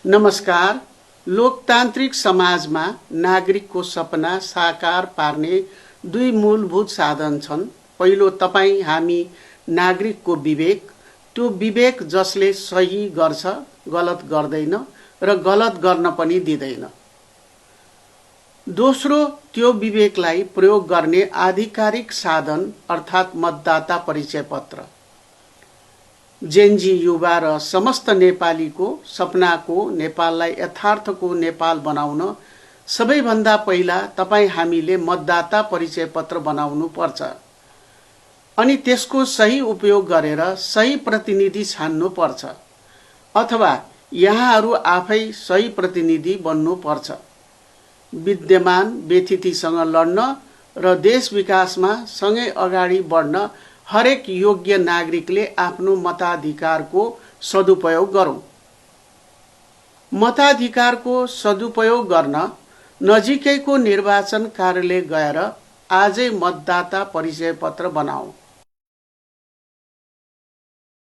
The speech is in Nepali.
नमस्कार। लोकतान्त्रिक समाजमा नागरिकको सपना साकार पार्ने दुई मूलभूत साधन छन्। पहिलो, तपाईँ हामी नागरिकको विवेक, त्यो विवेक जसले सही गर्छ, गलत गर्दैन र गलत गर्न पनि दिँदैन। दोस्रो, त्यो विवेकलाई प्रयोग गर्ने आधिकारिक साधन अर्थात् मतदाता परिचय पत्र। जेनजी युवा र समस्त नेपालीको सपनाको नेपाललाई यथार्थको नेपाल बनाउन सबैभन्दा पहिला तपाईँ हामीले मतदाता परिचय पत्र बनाउनु पर्छ अनि त्यसको सही उपयोग गरेर सही प्रतिनिधि छान्नु पर्छ, अथवा यहाँहरू आफै सही प्रतिनिधि बन्नु पर्छ। विद्यमान व्यथितिसँग लड्न र देश विकासमा सँगै अगाडि बढ्न हरेक योग्य नागरिकले आफ्नो मताधिकारको सदुपयोग गरौं। मताधिकारको सदुपयोग गर्न नजिकैको निर्वाचन कार्यालय गएर आजै मतदाता परिचय पत्र बनाऊ।